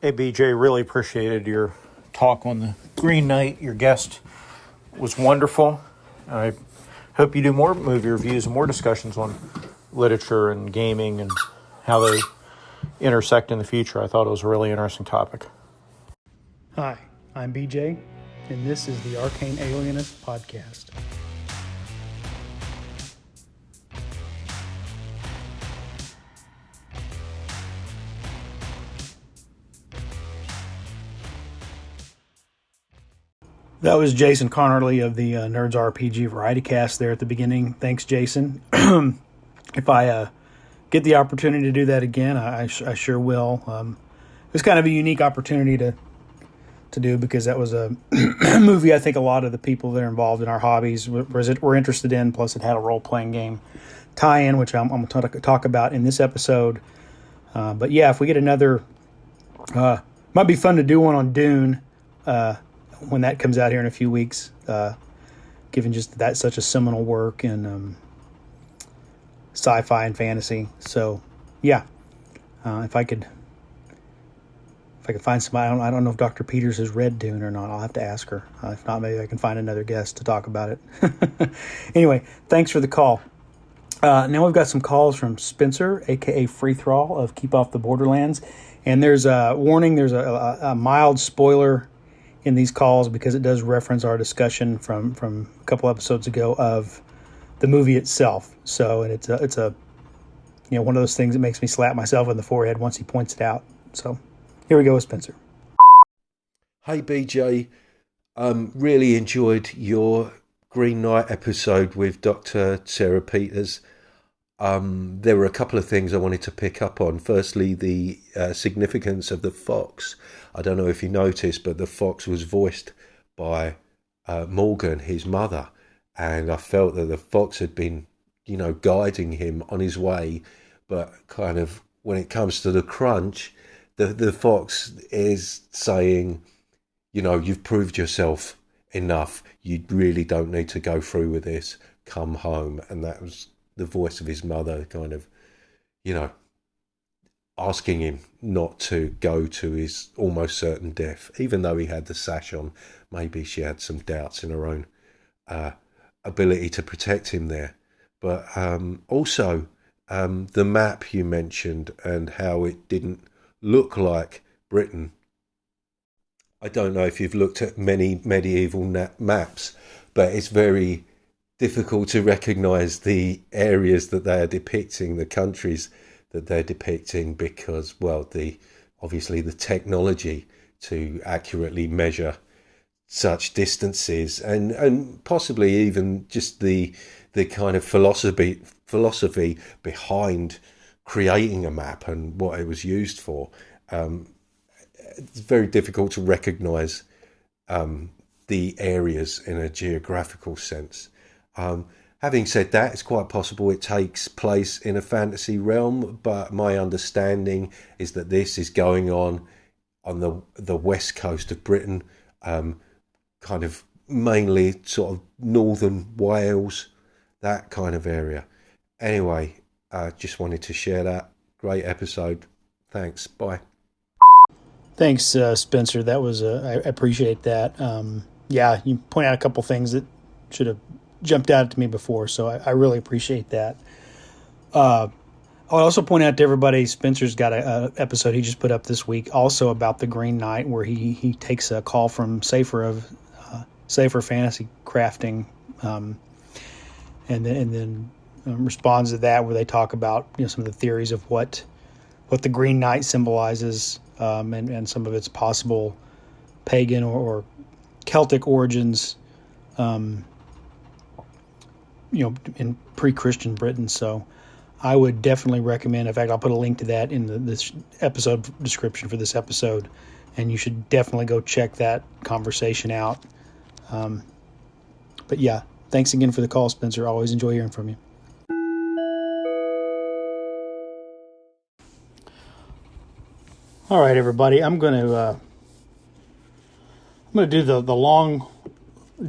Hey, BJ, really appreciated your talk on the Green Knight. Your guest was wonderful. I hope you do more movie reviews and more discussions on literature and gaming and how they intersect in the future. I thought it was a really interesting topic. Hi, I'm BJ, and this is the Arcane Alienist Podcast. That was Jason Connerly of the Nerds RPG Variety Cast there at the beginning. Thanks, Jason. If I get the opportunity to do that again, I sure will. It was kind of a unique opportunity to do because that was a movie I think a lot of the people that are involved in our hobbies were interested in. Plus, it had a role-playing game tie-in, which I'm going to talk about in this episode. But yeah, if we get another, might be fun to do one on Dune when that comes out here in a few weeks, given just that's such a seminal work in sci-fi and fantasy. So yeah, if I could find somebody, I don't know if Dr. Peters has read Dune or not. I'll have to ask her. If not, maybe I can find another guest to talk about it. Anyway, thanks for the call. Now we've got some calls from Spencer, aka Free Thrall of Keep Off the Borderlands. And there's a warning, there's a mild spoiler in these calls because it does reference our discussion from a couple episodes ago of the movie itself. So, and it's a one of those things that makes me slap myself in the forehead once he points it out. So here we go with Spencer. Hey BJ, really enjoyed your Green Knight episode with Dr. Sarah Peters. There were a couple of things I wanted to pick up on. Firstly, the significance of the fox. I don't know if you noticed, but the fox was voiced by Morgan, his mother. And I felt that the fox had been, guiding him on his way. But kind of when it comes to the crunch, the fox is saying, you've proved yourself enough. You really don't need to go through with this. Come home. And that was the voice of his mother kind of, asking him not to go to his almost certain death. Even though he had the sash on, maybe she had some doubts in her own ability to protect him there. But also the map you mentioned and how it didn't look like Britain. I don't know if you've looked at many medieval maps, but it's very difficult to recognise the areas that they are depicting, the countries that they're depicting, because, obviously the technology to accurately measure such distances and possibly even just the kind of philosophy behind creating a map and what it was used for. It's very difficult to recognise the areas in a geographical sense. Having said that, it's quite possible it takes place in a fantasy realm, but my understanding is that this is going on the west coast of Britain, kind of mainly sort of northern Wales, that kind of area. Anyway, just wanted to share that. Great episode. Thanks. Bye. Thanks, Spencer. That was I appreciate that. Yeah, you point out a couple things that should have jumped out to me before, so I really appreciate that. I'll also point out to everybody, Spencer's got a episode he just put up this week also about the Green Knight, where he takes a call from Safer of Safer Fantasy Crafting, and then responds to that, where they talk about some of the theories of what the Green Knight symbolizes, and some of its possible pagan or Celtic origins, in pre-Christian Britain. So I would definitely recommend, in fact, I'll put a link to that in this episode description for this episode, and you should definitely go check that conversation out. But yeah, thanks again for the call, Spencer. Always enjoy hearing from you. All right, everybody, I'm going to do the long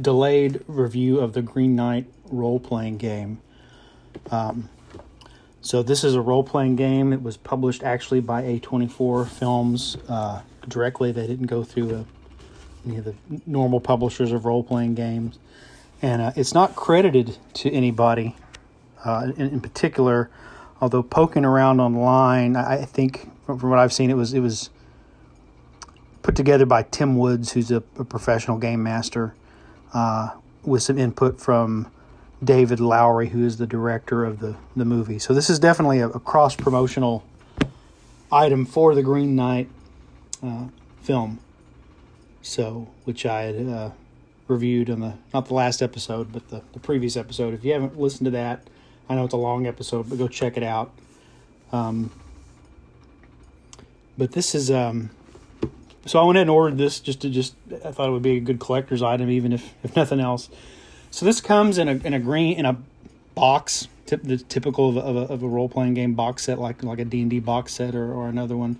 delayed review of the Green Knight role-playing game. So this is a role-playing game. It was published actually by A24 Films directly. They didn't go through any of the normal publishers of role-playing games. And it's not credited to anybody in particular, although poking around online, I think from what I've seen, it was put together by Tim Woods, who's a professional game master, with some input from David Lowery, who is the director of the movie. So this is definitely a cross-promotional item for the Green Knight film. So, which I had reviewed on not the last episode, but the previous episode. If you haven't listened to that, I know it's a long episode, but go check it out. But this is so I went ahead and ordered this I thought it would be a good collector's item, even if nothing else. So this comes in a box, the typical of a role playing game box set, like a D&D box set or another one.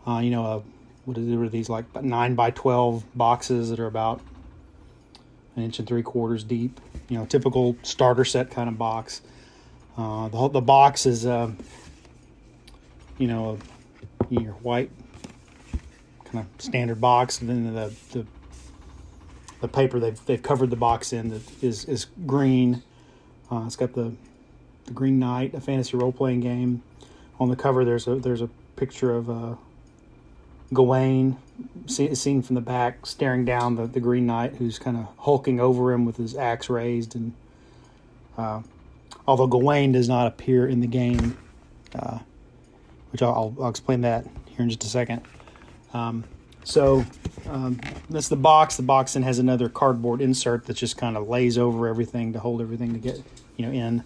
What are these, like 9x12 boxes that are about 1 3/4 inches deep? Typical starter set kind of box. The box is your white kind of standard box, and then the paper they've covered the box in that is green. It's got the Green Knight, a fantasy role playing game. On the cover, there's a picture of Gawain, seen from the back, staring down the Green Knight, who's kind of hulking over him with his axe raised. And although Gawain does not appear in the game, which I'll explain that here in just a second. So that's the box. The box then has another cardboard insert that just kind of lays over everything to hold everything to get in.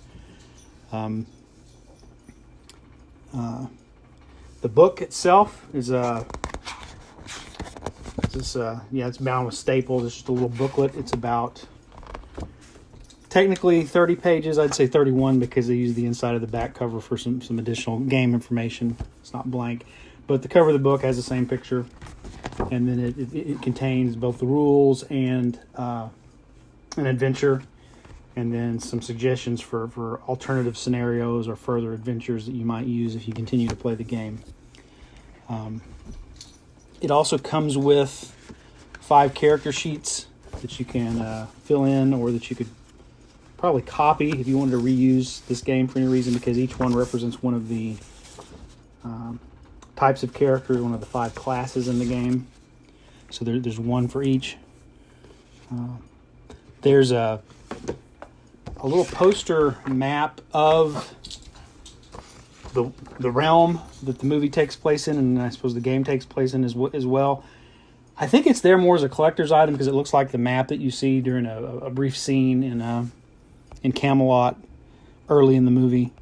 The book itself is it's bound with staples. It's just a little booklet. It's about technically 30 pages. I'd say 31 because they use the inside of the back cover for some additional game information. It's not blank, but the cover of the book has the same picture, and then it contains both the rules and an adventure, and then some suggestions for alternative scenarios or further adventures that you might use if you continue to play the game. It also comes with 5 character sheets that you can fill in, or that you could probably copy if you wanted to reuse this game for any reason, because each one represents one of the types of characters, one of the 5 classes in the game. So there's one for each. There's a little poster map of the realm that the movie takes place in, and I suppose the game takes place in as well. I think it's there more as a collector's item because it looks like the map that you see during a brief scene in Camelot early in the movie.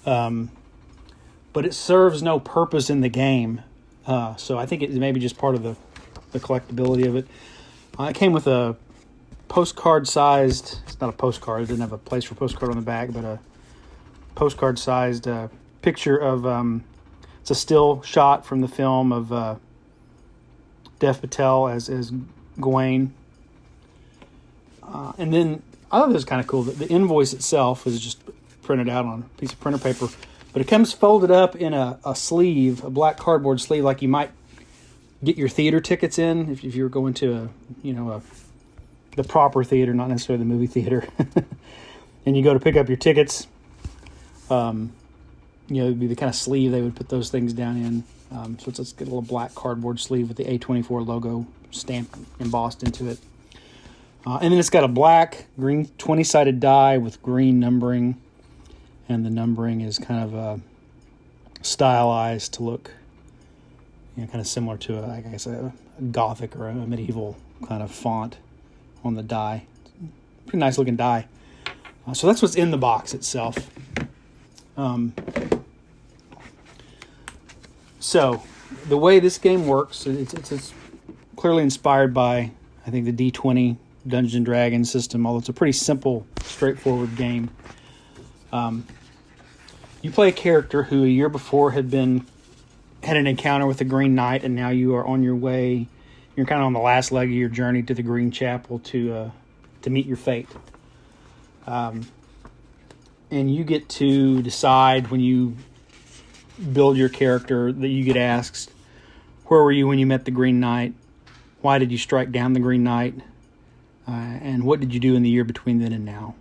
But it serves no purpose in the game. So I think it may be just part of the collectability of it. It came with a postcard-sized... It's not a postcard. It didn't have a place for postcard on the back, but a postcard-sized picture of... it's a still shot from the film of Dev Patel as Gawain. And then I thought this was kind of cool. The invoice itself is just printed out on a piece of printer paper, but it comes folded up in a sleeve, a black cardboard sleeve, like you might get your theater tickets in if you were going to the proper theater, not necessarily the movie theater. And you go to pick up your tickets. It'd be the kind of sleeve they would put those things down in. So let's get a little black cardboard sleeve with the A24 logo stamped, embossed into it. And then it's got a black, green 20-sided die with green numbering. And the numbering is kind of stylized to look kind of similar to, a Gothic or a medieval kind of font on the die. Pretty nice looking die. So that's what's in the box itself. So the way this game works, it's clearly inspired by, I think, the D20 Dungeons and Dragons system, although it's a pretty simple, straightforward game. You play a character who a year before had an encounter with the Green Knight, and now you are on your way. You're kind of on the last leg of your journey to the Green Chapel to meet your fate. And and you get to decide when you build your character that you get asked, where were you when you met the Green Knight? Why did you strike down the Green Knight? And what did you do in the year between then and now?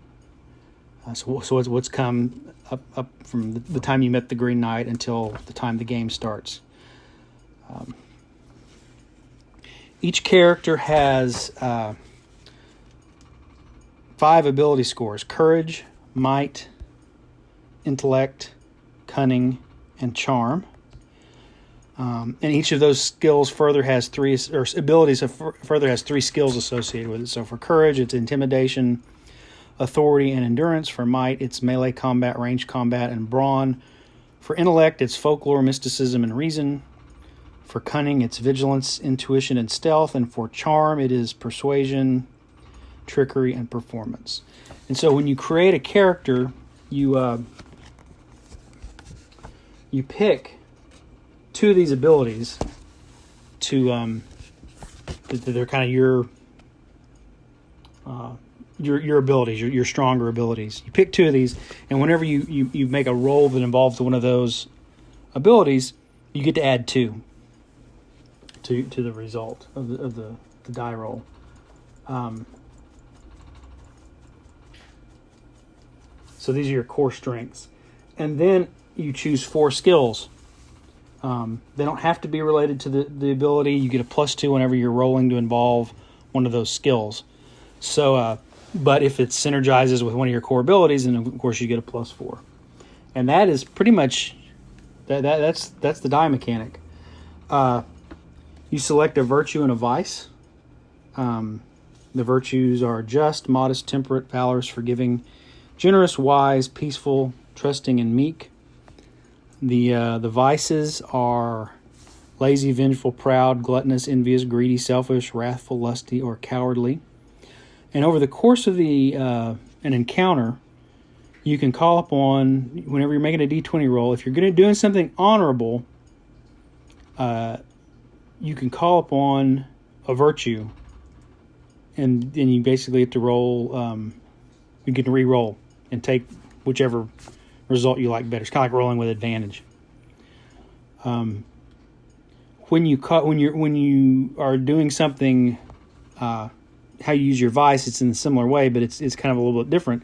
So what's come up from the time you met the Green Knight until the time the game starts. Each character has 5 ability scores: courage, might, intellect, cunning, and charm. And each of those skills further has three skills associated with it. So for courage, it's intimidation, authority, and endurance. For might, it's melee combat, ranged combat, and brawn. For intellect, it's folklore, mysticism, and reason. For cunning, it's vigilance, intuition, and stealth. And for charm, it is persuasion, trickery, and performance. And so when you create a character, you pick 2 of these abilities to they're kind of your abilities, your stronger abilities. You pick 2 of these, and whenever you make a roll that involves one of those abilities, you get to add 2 to the result of the die roll. So these are your core strengths, and then you choose 4 skills. They don't have to be related to the ability. You get a +2 whenever you're rolling to involve one of those skills. So, but if it synergizes with one of your core abilities, then of course you get a +4. And that is pretty much that's the die mechanic. You select a virtue and a vice. The virtues are just, modest, temperate, valorous, forgiving, generous, wise, peaceful, trusting, and meek. The vices are lazy, vengeful, proud, gluttonous, envious, greedy, selfish, wrathful, lusty, or cowardly. And over the course of an encounter, you can call upon, whenever you're making a D20 roll, if you're going to doing something honorable, you can call upon a virtue, and then you basically have to roll. You can re-roll and take whichever result you like better. It's kind of like rolling with advantage. When you are doing something, how you use your vice, it's in a similar way, but it's kind of a little bit different.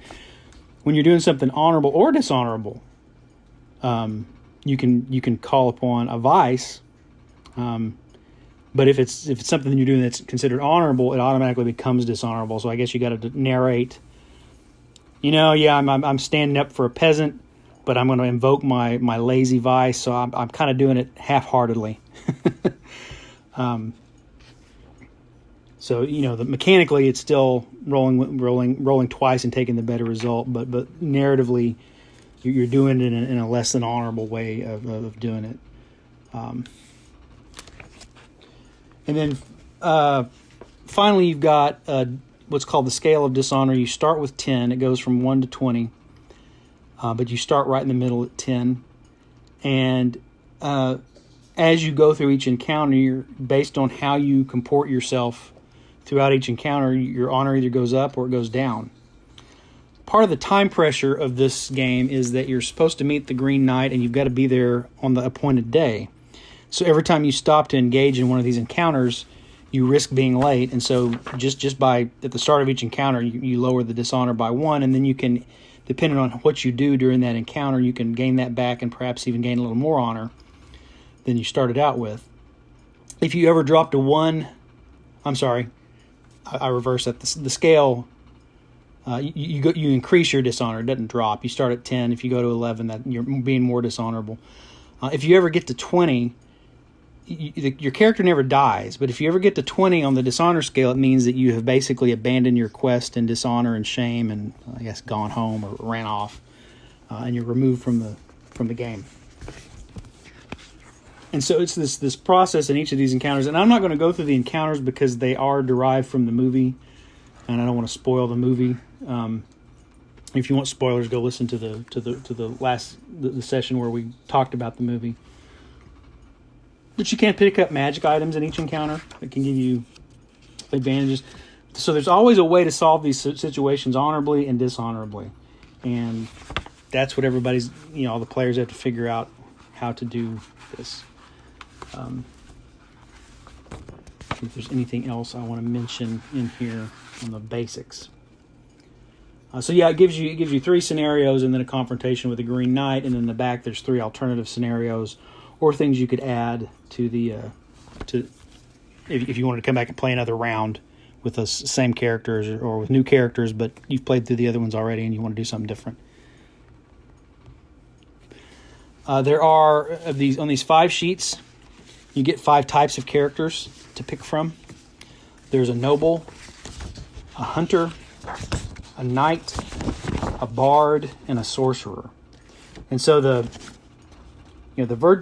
When you're doing something honorable or dishonorable, you can call upon a vice. But if it's something you're doing that's considered honorable, it automatically becomes dishonorable. So I guess you got to narrate. I'm standing up for a peasant, but I'm going to invoke my lazy vice, so I'm kind of doing it half-heartedly. So mechanically it's still rolling twice and taking the better result, but narratively you're doing it in a less than honorable way of doing it. And then finally you've got what's called the scale of dishonor. You start with 10. It goes from 1 to 20. But you start right in the middle at 10. And as you go through each encounter, based on how you comport yourself throughout each encounter, your honor either goes up or it goes down. Part of the time pressure of this game is that you're supposed to meet the Green Knight and you've got to be there on the appointed day. So every time you stop to engage in one of these encounters, you risk being late. And so just by at the start of each encounter, you lower the dishonor by 1, and then you can, depending on what you do during that encounter, you can gain that back and perhaps even gain a little more honor than you started out with. If you ever drop to 1, I'm sorry, I reverse that. The scale, you increase your dishonor. It doesn't drop. You start at 10. If you go to 11, that you're being more dishonorable. If you ever get to 20, your character never dies. But if you ever get to 20 on the dishonor scale, it means that you have basically abandoned your quest in dishonor and shame, and I guess gone home or ran off, and you're removed from the game. And so it's this process in each of these encounters, and I'm not going to go through the encounters because they are derived from the movie, and I don't want to spoil the movie. If you want spoilers, go listen to the last session where we talked about the movie. But you can pick up magic items in each encounter that can give you advantages. So there's always a way to solve these situations honorably and dishonorably. And that's what everybody's, all the players have to figure out how to do this. If there's anything else I want to mention in here on the basics. It gives you 3 scenarios and then a confrontation with the Green Knight, and then in the back there's 3 alternative scenarios or things you could add to the if you wanted to come back and play another round with the same characters or with new characters, but you've played through the other ones already and you want to do something different. There are on these 5 sheets, you get 5 types of characters to pick from. There's a noble, a hunter, a knight, a bard, and a sorcerer. And so the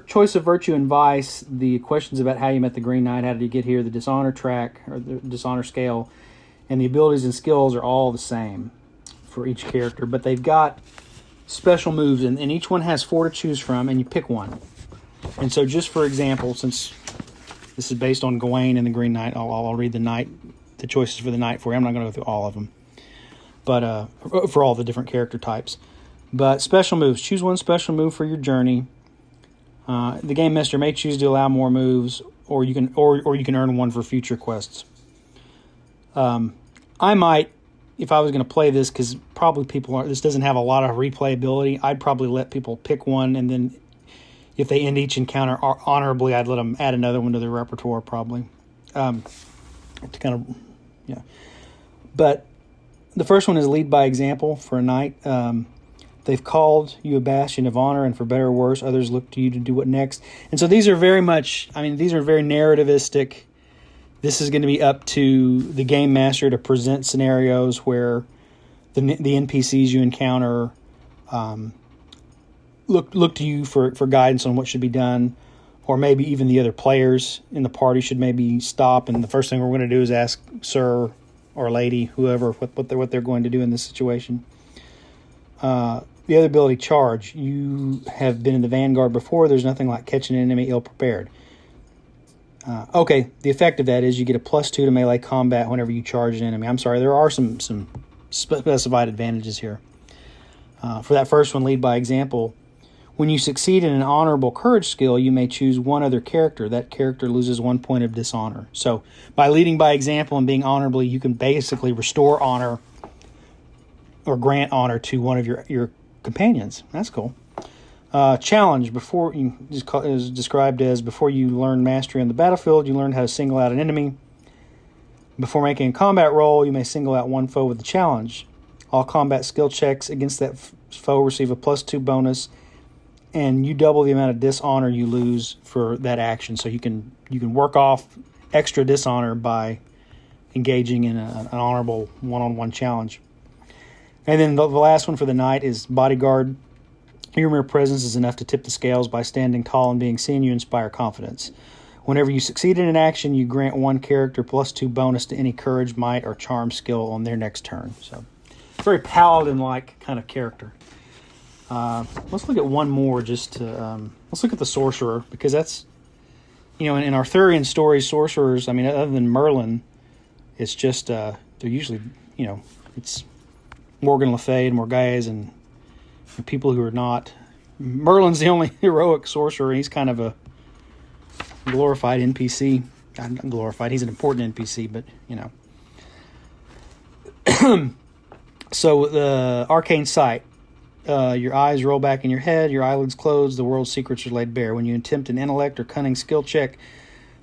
choice of virtue and vice, the questions about how you met the Green Knight, how did you get here, the dishonor track or the dishonor scale, and the abilities and skills are all the same for each character, but they've got special moves, and each one has 4 to choose from, and you pick one. And so, just for example, since this is based on Gawain and the Green Knight, I'll read the choices for the knight for you. I'm not going to go through all of them, but for all the different character types. But special moves: choose one special move for your journey. The game master may choose to allow more moves, or you can earn one for future quests. I might, if I was going to play this, because probably this doesn't have a lot of replayability, I'd probably let people pick one, and then if they end each encounter honorably, I'd let them add another one to their repertoire, probably. But the first one is lead by example for a knight. They've called you a bastion of honor, and for better or worse, others look to you to do what next. And so these are very much, these are very narrativistic. This is going to be up to the game master to present scenarios where the NPCs you encounter look to you for guidance on what should be done, or maybe even the other players in the party should maybe stop, and the first thing we're going to do is ask sir or lady, whoever, what they're going to do in this situation. The other ability, charge. You have been in the vanguard before. There's nothing like catching an enemy ill-prepared. The effect of that is you get a +2 to melee combat whenever you charge an enemy. I'm sorry, there are some specified advantages here. For that first one, lead by example. When you succeed in an honorable courage skill, you may choose one other character. That character loses 1 point of dishonor. So by leading by example and being honorably, you can basically restore honor or grant honor to one of your companions. That's cool. Challenge. Is described as before you learn mastery on the battlefield, you learn how to single out an enemy. Before making a combat roll, you may single out one foe with a challenge. All combat skill checks against that foe receive a +2 bonus, and you double the amount of dishonor you lose for that action. So you can work off extra dishonor by engaging in an honorable one-on-one challenge. And then the last one for the knight is bodyguard. Your mere presence is enough to tip the scales. By standing tall and being seen, you inspire confidence. Whenever you succeed in an action, you grant one character +2 bonus to any courage, might, or charm skill on their next turn. So, very paladin-like kind of character. Let's look at one more. Let's look at the sorcerer, because that's, in Arthurian stories, sorcerers, other than Merlin, it's just they're usually, it's Morgan Le Fay and Morgase and people who are not. Merlin's the only heroic sorcerer, and he's kind of a glorified NPC. Not glorified, he's an important NPC, but, So the arcane sight. Your eyes roll back in your head, your eyelids close, the world's secrets are laid bare. When you attempt an intellect or cunning skill check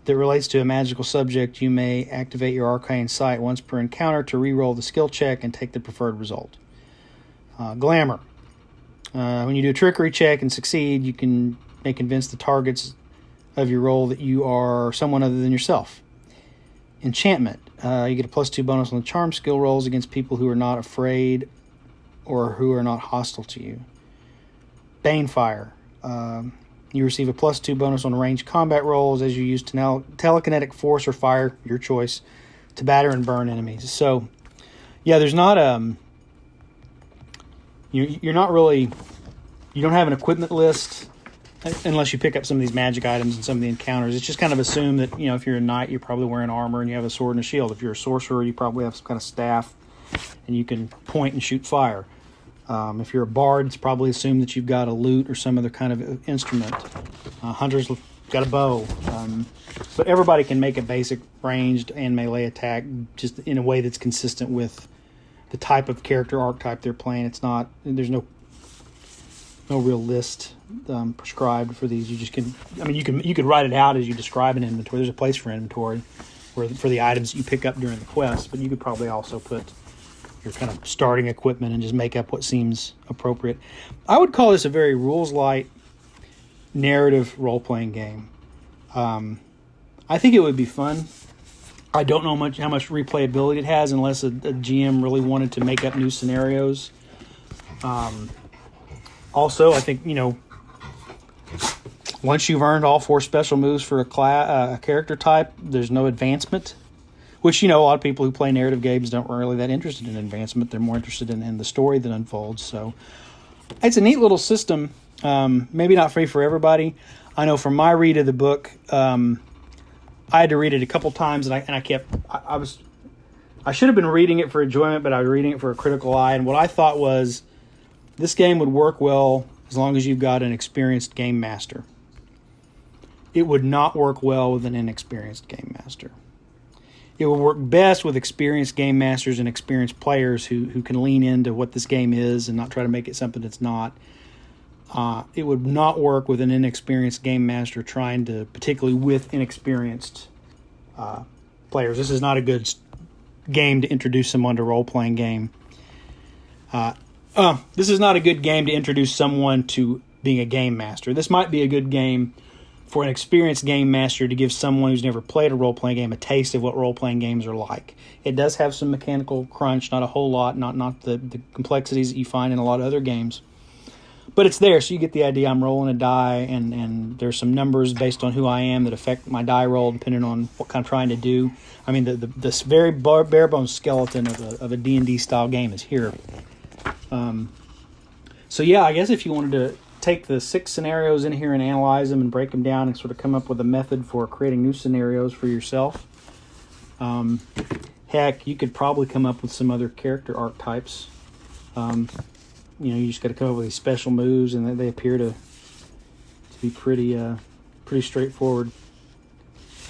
that relates to a magical subject, you may activate your arcane sight once per encounter to re-roll the skill check and take the preferred result. Glamour. When you do a trickery check and succeed, you may convince the targets of your roll that you are someone other than yourself. Enchantment. You get a +2 bonus on the charm skill rolls against people who are not afraid or who are not hostile to you. Banefire. You receive a +2 bonus on ranged combat rolls as you use telekinetic force or fire, your choice, to batter and burn enemies. So, yeah, there's not you're not really, you don't have an equipment list unless you pick up some of these magic items and some of the encounters. It's just kind of assumed that, if you're a knight, you're probably wearing armor and you have a sword and a shield. If you're a sorcerer, you probably have some kind of staff and you can point and shoot fire. If you're a bard, it's probably assumed that you've got a lute or some other kind of instrument. Hunters got a bow. But everybody can make a basic ranged and melee attack just in a way that's consistent with the type of character archetype they're playing. There's no real list prescribed for these. You just can. I mean, you could write it out as you describe an inventory. There's a place for inventory for the items that you pick up during the quest, but you could probably also put your kind of starting equipment and just make up what seems appropriate. I would call this a very rules-light narrative role-playing game. I think it would be fun. I don't know how much replayability it has unless a GM really wanted to make up new scenarios. Also, I think, once you've earned all 4 special moves for a character type, there's no advancement. Which, a lot of people who play narrative games don't really that interested in advancement. They're more interested in the story that unfolds. So it's a neat little system. Maybe not free for everybody. I know from my read of the book, I had to read it a couple times, and I should have been reading it for enjoyment, but I was reading it for a critical eye. And what I thought was, this game would work well as long as you've got an experienced game master. It would not work well with an inexperienced game master. It will work best with experienced game masters and experienced players who can lean into what this game is and not try to make it something it's not. It would not work with an inexperienced game master trying to, particularly with inexperienced players. This is not a good game to introduce someone to role-playing game. This is not a good game to introduce someone to being a game master. This might be a good game for an experienced game master to give someone who's never played a role-playing game a taste of what role-playing games are like. It does have some mechanical crunch, not a whole lot, not the complexities that you find in a lot of other games. But it's there, so you get the idea. I'm rolling a die, and there's some numbers based on who I am that affect my die roll depending on what I'm trying to do. I mean, this very bare-bones skeleton of a D&D style game is here. So yeah, I guess if you wanted to take the 6 scenarios in here and analyze them and break them down and sort of come up with a method for creating new scenarios for yourself. Heck, you could probably come up with some other character archetypes. You just got to come up with these special moves, and they appear to be pretty straightforward.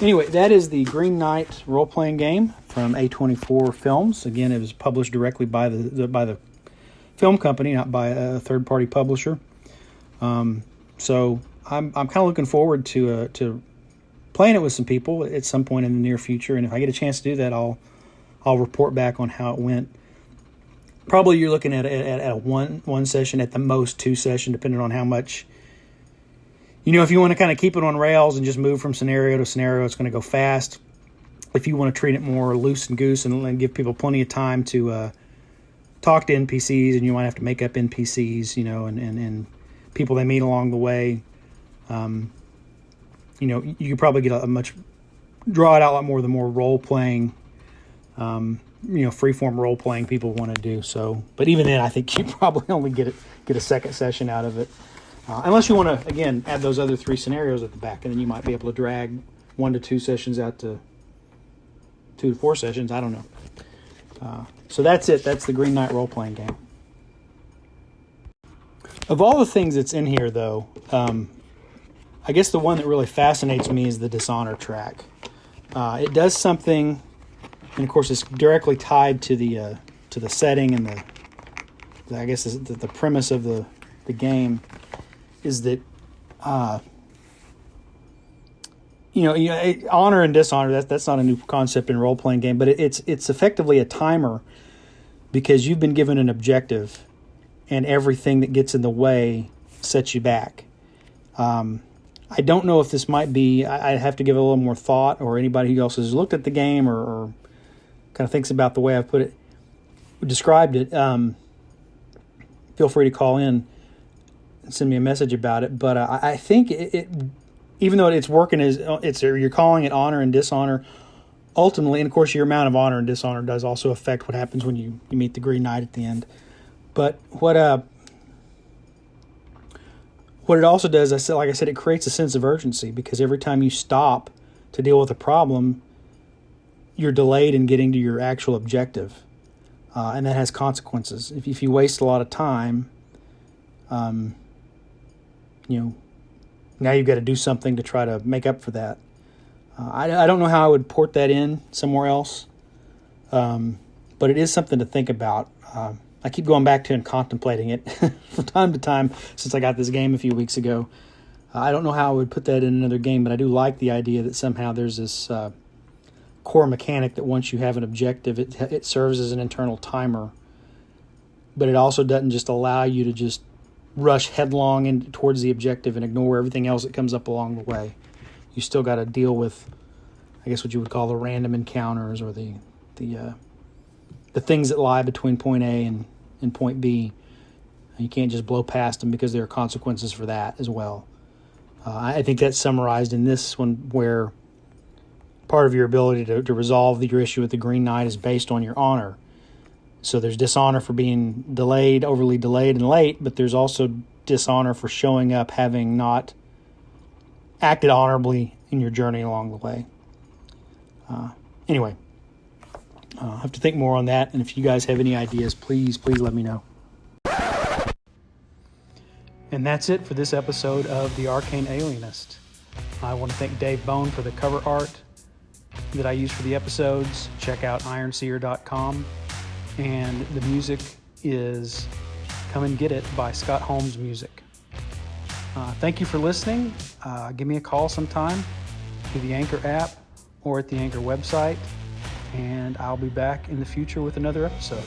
Anyway, that is the Green Knight role-playing game from A24 Films. Again, it was published directly by the film company, not by a third-party publisher. So I'm kind of looking forward to playing it with some people at some point in the near future, and if I get a chance to do that, I'll report back on how it went. Probably you're looking at a one session, at the most 2 session, depending on how much. If you want to kind of keep it on rails and just move from scenario to scenario, it's going to go fast. If you want to treat it more loose and goose and give people plenty of time to talk to NPCs, and you might have to make up NPCs, and people they meet along the way. You could probably get draw it out a lot more the more role playing, free-form role-playing people want to do. So, but even then, I think you probably only get a second session out of it. Unless you want to, again, add those other 3 scenarios at the back, and then you might be able to drag 1 to 2 sessions out to 2 to 4 sessions. I don't know. So that's it. That's the Green Knight role-playing game. Of all the things that's in here, though, I guess the one that really fascinates me is the Dishonor track. It does something... And of course, it's directly tied to the setting and the premise of the game is that honor and dishonor. That's not a new concept in a role playing game, but it's effectively a timer because you've been given an objective, and everything that gets in the way sets you back. I don't know if this might be. I'd have to give it a little more thought, or anybody who else has looked at the game or kind of thinks about the way I've described it, feel free to call in and send me a message about it. But I think it, even though it's working you're calling it honor and dishonor, ultimately, and of course your amount of honor and dishonor does also affect what happens when you meet the Green Knight at the end. But what it also does, like I said, it creates a sense of urgency because every time you stop to deal with a problem, you're delayed in getting to your actual objective. and that has consequences. If you waste a lot of time, now you've got to do something to try to make up for that. I don't know how I would port that in somewhere else, but it is something to think about. I keep going back to and contemplating it from time to time since I got this game a few weeks ago. I don't know how I would put that in another game, but I do like the idea that somehow there's this core mechanic that once you have an objective, it serves as an internal timer. But it also doesn't just allow you to just rush headlong in towards the objective and ignore everything else that comes up along the way. You still got to deal with, I guess, what you would call the random encounters or the things that lie between point A and point B. You can't just blow past them because there are consequences for that as well. I think that's summarized in this one, where part of your ability to resolve your issue with the Green Knight is based on your honor. So there's dishonor for being delayed, overly delayed and late, but there's also dishonor for showing up having not acted honorably in your journey along the way. Anyway, I'll have to think more on that, and if you guys have any ideas, please let me know. And that's it for this episode of The Arcane Alienist. I want to thank Dave Bone for the cover art that I use for the episodes. Check out ironseer.com. And the music is Come and Get It by Scott Holmes Music. Thank you for listening. Give me a call sometime through the Anchor app or at the Anchor website, and I'll be back in the future with another episode.